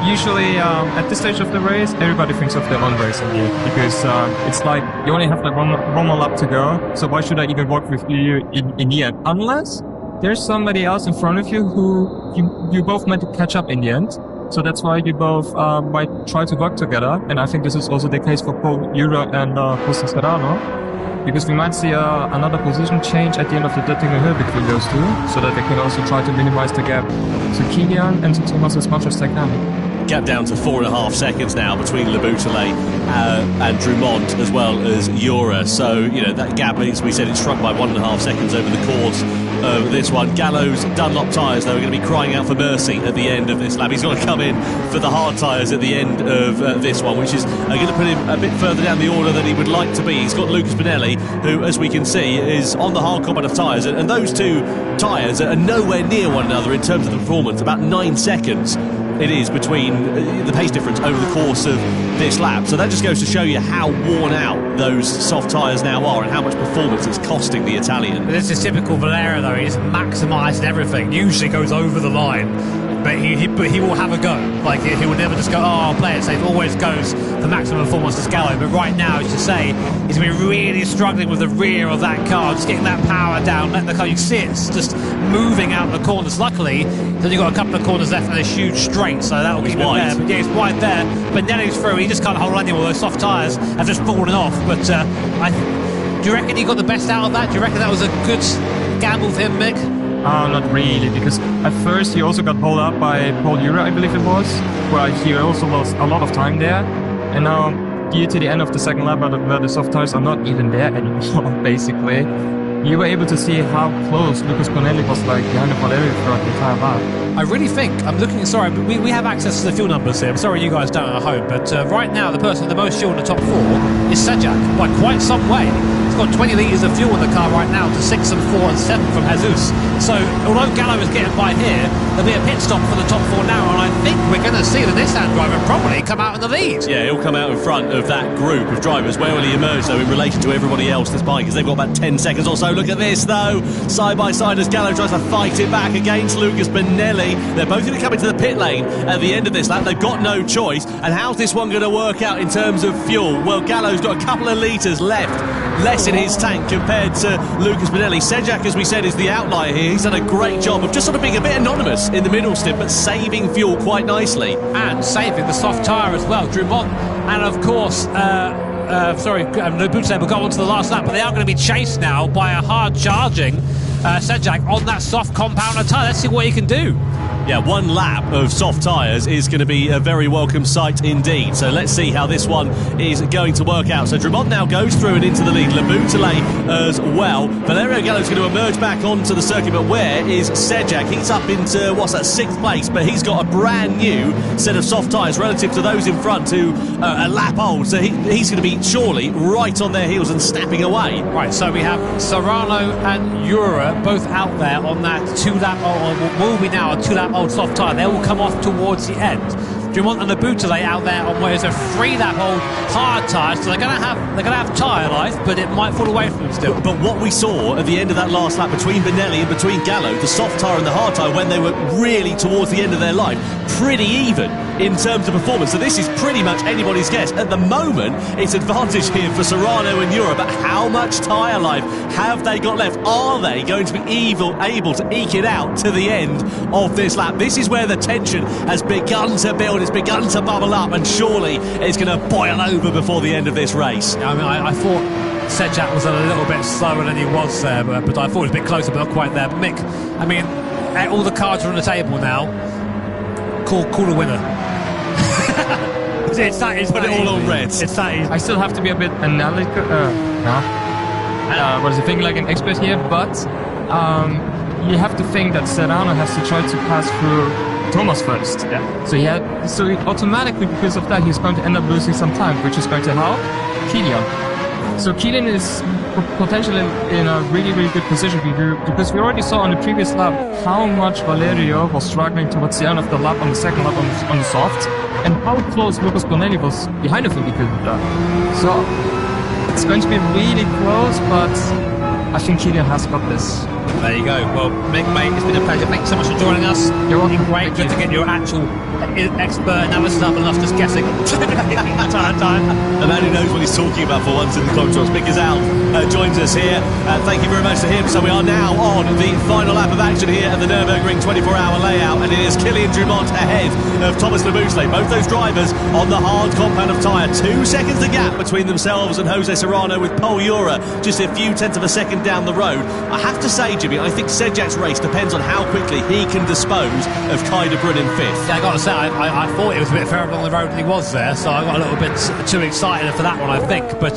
usually at this stage of the race, everybody thinks of their own race in you because it's like you only have like one more lap to go. So why should I even work with you in the end? Unless there's somebody else in front of you who you both might catch up in the end. So that's why you both might try to work together. And I think this is also the case for Paul Jura and Jose Serrano. Because we might see another position change at the end of the Döttinger Hill between those two, so that they can also try to minimize the gap to Kilian and to Thomas as much as they can. Gap down to 4.5 seconds now between Le Boutelet and Drumont, as well as Jura. So, you know, that gap, as we said, it's shrunk by 1.5 seconds over the course of this one. Gallo's Dunlop tyres, though, are going to be crying out for mercy at the end of this lap. He's got to come in for the hard tyres at the end of this one, which is going to put him a bit further down the order than he would like to be. He's got Lucas Bonelli, who, as we can see, is on the hard combat of tyres, and those two tyres are nowhere near one another in terms of the performance. About 9 seconds it is between the pace difference over the course of this lap. So that just goes to show you how worn out those soft tyres now are and how much performance it's costing the Italian. But this is typical Valerio, though. He's maximising everything. Usually goes over the line, but he will have a go. Like, he will never just go, oh, I'll play it safe. He always goes for maximum performance to Gallo. But right now, as you say, he's been really struggling with the rear of that car, just getting that power down, letting the car, you can see it's just moving out the corners. Luckily, then you've got a couple of corners left and a huge straight, so that'll keep it there. But yeah, it's wide there. But Nelly's through, he just can't hold on anymore. Those soft tyres have just fallen off. But do you reckon he got the best out of that? Do you reckon that was a good gamble for him, Mick? Not really, because at first he also got pulled up by Paul Jura, I believe it was, where he also lost a lot of time there. And now, due to the end of the second lap, where the soft tires are not even there anymore, basically, you were able to see how close Lucas Bonelli was like behind Valerio throughout the entire lap. I really think, I'm looking, sorry, but we have access to the fuel numbers here. I'm sorry you guys don't at home, but right now the person with the most fuel in the top 4 is Sejak, by quite some way. He's got 20 litres of fuel in the car right now to 6 and 4 and 7 from Jesus. So, although Gallo is getting by here, there'll be a pit stop for the top 4 now, and I think we're going to see the Nissan driver probably come out in the lead. Yeah, he'll come out in front of that group of drivers. Where will he emerge, though, in relation to everybody else that's behind? Because they've got about 10 seconds or so. Look at this, though. Side by side as Gallo tries to fight it back against Lucas Bonelli. They're both going to come into the pit lane at the end of this lap. They've got no choice. And how's this one going to work out in terms of fuel? Well, Gallo's got a couple of litres left, less in his tank compared to Lucas Bonelli. Sejak, as we said, is the outlier here. He's done a great job of just sort of being a bit anonymous in the middle stint, but saving fuel quite nicely. And saving the soft tyre as well. Drumont and, of course, Le Boutelet will go on to the last lap, but they are going to be chased now by a hard-charging Sejak on that soft compounder tyre. Let's see what he can do. Yeah, one lap of soft tyres is going to be a very welcome sight indeed. So let's see how this one is going to work out. So Drumont now goes through and into the lead. Le Boutelet as well. Valerio Gallo's going to emerge back onto the circuit, but where is Sejak? He's up into, what's that, 6th place, but he's got a brand new set of soft tyres relative to those in front who are a lap old. So he's going to be surely right on their heels and snapping away. Right, so we have Serrano and Jura both out there on that 2-lap, or will be now a 2-lap old soft tyre. They will come off towards the end. Drumont and Le Boutelet out there on what is a 3-lap old hard tyre, so they're going to have tyre life, but it might fall away from them still. But what we saw at the end of that last lap between Bonelli and between Gallo, the soft tyre and the hard tyre, when they were really towards the end of their life, pretty even in terms of performance. So this is pretty much anybody's guess. At the moment, it's advantage here for Serrano and Jura, but how much tyre life have they got left? Are they going to be able to eke it out to the end of this lap? This is where the tension has begun to build. It's begun to bubble up, and surely it's going to boil over before the end of this race. I mean, I thought Sejak was a little bit slower than he was there, but I thought it was a bit closer, but not quite there. But Mick, I mean, all the cards are on the table now. Call a winner. It's that easy. Put it all on red. It's that easy. I still have to be a bit analytical. What is it? Thinking like an expert here, but you have to think that Serrano has to try to pass through Thomas first. Yeah. So automatically, because of that, he's going to end up losing some time, which is going to help Kilian. So Kilian is potentially in a really, really good position because we already saw on the previous lap how much Valerio was struggling towards the end of the lap on the second lap on the soft, and how close Lucas Bonelli was behind of him because of that. So it's going to be really close, but I think Kilian has got this. There you go. Well, Mick, mate, it's been a pleasure. Thanks so much for joining us. You're welcome. Great. Good to get your actual expert analysis up and us just guessing the entire time. The man who knows what he's talking about for once in the controls. Mick Al joins us here. Thank you very much to him. So we are now on the final lap of action here at the Nürburgring 24-hour layout, and it is Kylian Drumont ahead of Thomas Laboutelet. Both those drivers on the hard compound of tyre. 2 seconds the gap between themselves and Jose Serrano, with Pol Ura just a few tenths of a second down the road. I have to say, Jimmy, I think Sedjak's race depends on how quickly he can dispose of Kai de Bruyne in 5th. Yeah, I got to say, I thought it was a bit further along the road than he was there, so I got a little bit too excited for that one, I think. But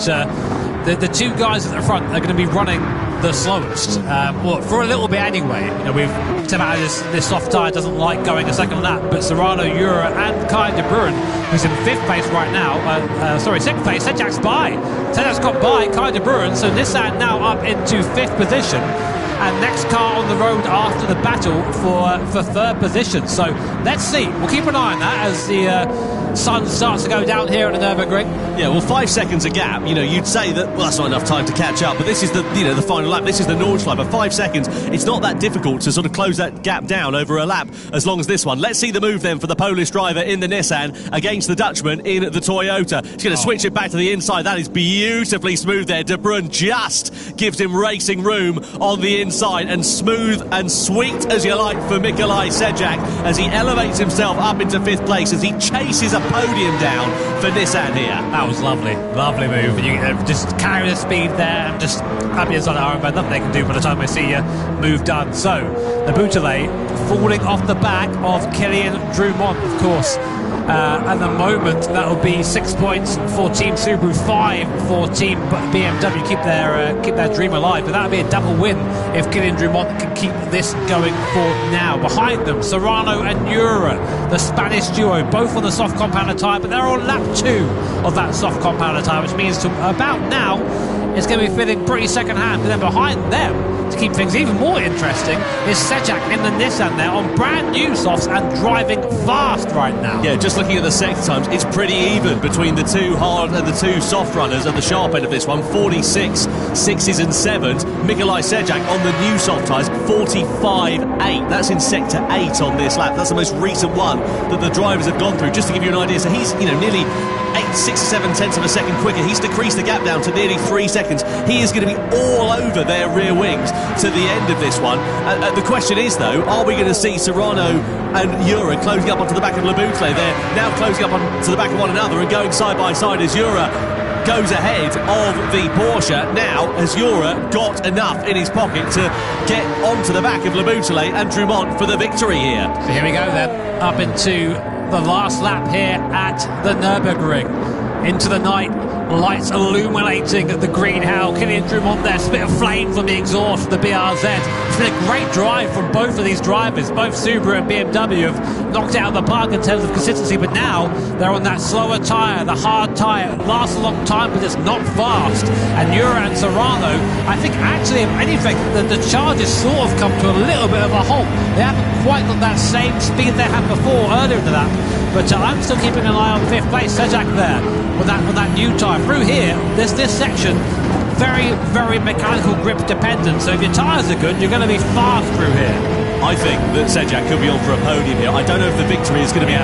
the two guys at the front are going to be running the slowest, well, for a little bit anyway. You know, we've said about this soft tyre doesn't like going a second lap, but Serrano, Ura and Kai de Bruyne, who's in 5th place right now, 6th place, Sedjak's by. Sedjak's got by Kai de Bruyne, so Nissan now up into 5th position. And next car on the road after the battle for 3rd position. So let's see. We'll keep an eye on that as the sun starts to go down here at the Nürburgring. Yeah, well, 5 seconds a gap. You know, you'd say that, well, that's not enough time to catch up. But this is the final lap. This is the Nordschleife. But 5 seconds, it's not that difficult to sort of close that gap down over a lap as long as this one. Let's see the move then for the Polish driver in the Nissan against the Dutchman in the Toyota. He's going to switch it back to the inside. That is beautifully smooth there. De Bruyne just gives him racing room on the inside, and smooth and sweet as you like for Mikolaj Sedjak as he elevates himself up into 5th place as he chases a podium down for Nissan here. That was lovely move. And you just carry the speed there and just happy as on our own, nothing they can do by the time they see you move done. So Laboutelet falling off the back of Kylian Drumont, of course. At the moment, that will be 6 points for Team Subaru, 5 for Team BMW. Keep their dream alive, but that would be a double win if Kylian Drumont can keep this going for now. Behind them, Serrano and Ura, the Spanish duo, both on the soft compounder tyre, but they're on lap 2 of that soft compounder tyre, which means to about now it's going to be feeling pretty second hand. But then behind them, to keep things even more interesting, is Sedjak in the Nissan there on brand new softs and driving fast right now. Yeah, just looking at the sector times, it's pretty even between the two hard and the two soft runners at the sharp end of this one. 46 6s and 7s. Mikolaj Sedjak on the new soft tyres, 45.8. That's in sector 8 on this lap. That's the most recent one that the drivers have gone through, just to give you an idea. So he's, nearly 6 or 7 tenths of a second quicker. He's decreased the gap down to nearly 3 seconds. He is going to be all over their rear wings to the end of this one. The question is, though, are we going to see Serrano and Ura closing up onto the back of Laboutelet? They're now closing up onto the back of one another and going side by side as Ura goes ahead of the Porsche. Now, has Ura got enough in his pocket to get onto the back of Laboutelet and Drumont for the victory here? So here we go then, up into the last lap here at the Nürburgring. Into the night, lights illuminating the green hell. Kylian Drumont there, spit of flame from the exhaust of the BRZ. It's been a great drive from both of these drivers. Both Subaru and BMW have knocked it out of the park in terms of consistency, but now they're on that slower tyre, the hard tyre. It lasts a long time, but it's not fast. And Ura and Serrano, I think actually, if anything, the charges sort of come to a little bit of a halt. They haven't quite got that same speed they had before earlier in the lap. But I'm still keeping an eye on 5th place. Sedjak there with that new tyre. Through here, this section, very, very mechanical grip dependent. So if your tyres are good, you're going to be fast through here. I think that Sedjak could be on for a podium here. I don't know if the victory is going to be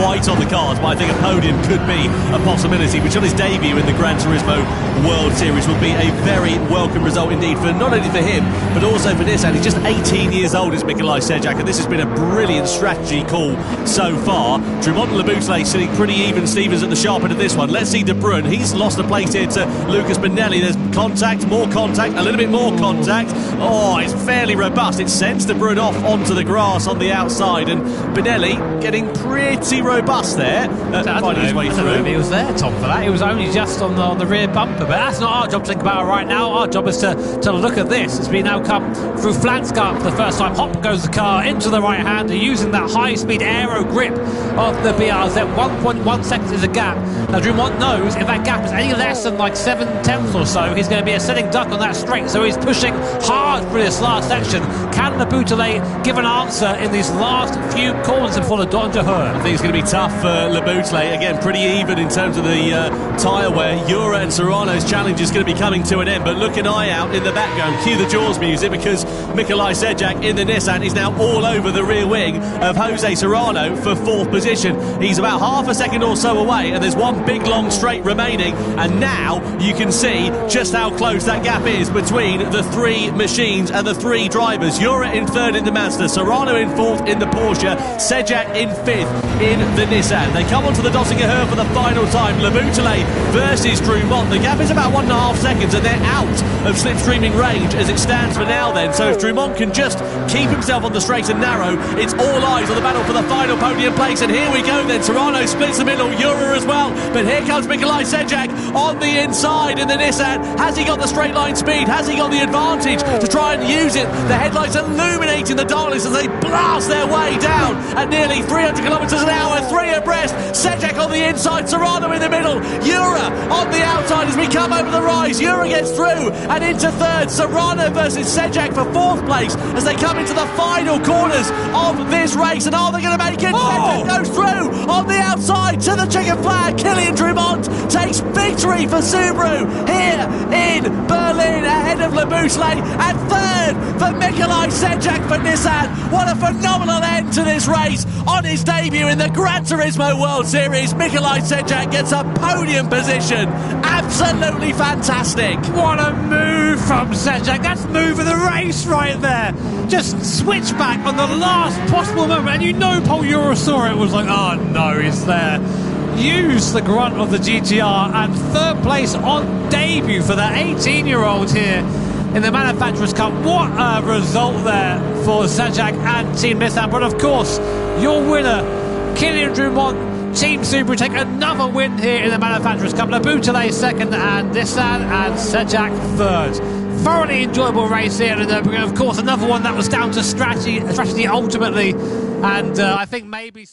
quite on the cards, but I think a podium could be a possibility, which on his debut in the Gran Turismo World Series would be a very welcome result indeed, for not only for him, but also for Nissan. He's just 18 years old, is Mikolaj Sedjak, and this has been a brilliant strategy call so far. Drumont and Laboutelet sitting pretty even Stevens at the sharp end of this one. Let's see De Bruyne. He's lost a place here to Lucas Benelli. There's contact, more contact, a little bit more contact. Oh, it's fairly robust. It sends De Bruyne off onto the grass on the outside, and Benelli getting pretty robust there, finding his way through. I don't know if he was there, Tom, for that. He was only just on the rear bumper, but that's not our job to think about it right now. Our job is to look at this as we now come through Flansgard for the first time. Hop goes the car into the right hander using that high-speed aero grip of the BRZ. 1.1 seconds is a gap. Now Drumont knows if that gap is any less than like 7 tenths or so, he's going to be a sitting duck on that straight, so he's pushing hard for this last section. Can Laboutelet give an answer in these last few corners before the dot into her. I think it's going to be tough for Laboutelet. Again, pretty even in terms of the tyre wear. Jura and Serrano's challenge is going to be coming to an end, but look an eye out in the background. Cue the Jaws music, because Mikolaj Sedlak in the Nissan is now all over the rear wing of Jose Serrano for 4th position. He's about half a second or so away, and there's one big long straight remaining, and now you can see just how close that gap is between the 3 machines and the 3 drivers. Jura in 3rd in the Mazda, Serrano in 4th in the Porsche, Sedlak in 5th in the Nissan. They come onto the Döttinger Höhe for the final time. Laboutelet versus Drumont. The gap is about 1.5 seconds, and they're out of slipstreaming range as it stands for now then. So if Drumont can just keep himself on the straight and narrow, it's all eyes on the battle for the final podium place. And here we go then. Serrano splits the middle, Jura as well. But here comes Mikolaj Sedlak on the inside in the Nissan. Has he got the straight line speed? Has he got the advantage to try and use it? The headlights illuminating the darkness as they blast their way down at nearly 300 kilometres an hour, 3 abreast. Sedlak on the inside, Serrano in the middle, Jura on the outside as we come over the rise. Jura gets through and into 3rd. Serrano versus Sedlak for 4th place as they come into the final corners of this race. And are they going to make it? Sedlak goes through on the outside to the checkered flag. Kilian Drumont takes victory for Subaru here in Berlin ahead of Laboutelet, and 3rd for Mikolaj Sedlak for Nissan. What a phenomenal end to this race. On his debut in the Gran Turismo World Series, Mikolaj Sedlak gets a podium position. Absolutely fantastic. What a move from Sedlak. That's move of the race right there. Just switch back on the last possible moment, and you know Paul Jura saw it, was like, oh no, he's there. Use the grunt of the GTR, and 3rd place on debut for the 18-year-old here in the Manufacturers' Cup. What a result there for Sedlak and Team Nissan. But of course, your winner, Kilian Drumont, Team Subaru, take another win here in the Manufacturers' Cup. Laboutelet 2nd and Nissan, and Sedlak 3rd. Thoroughly enjoyable race here at the Nürburgring. Of course, another one that was down to strategy ultimately, and I think maybe...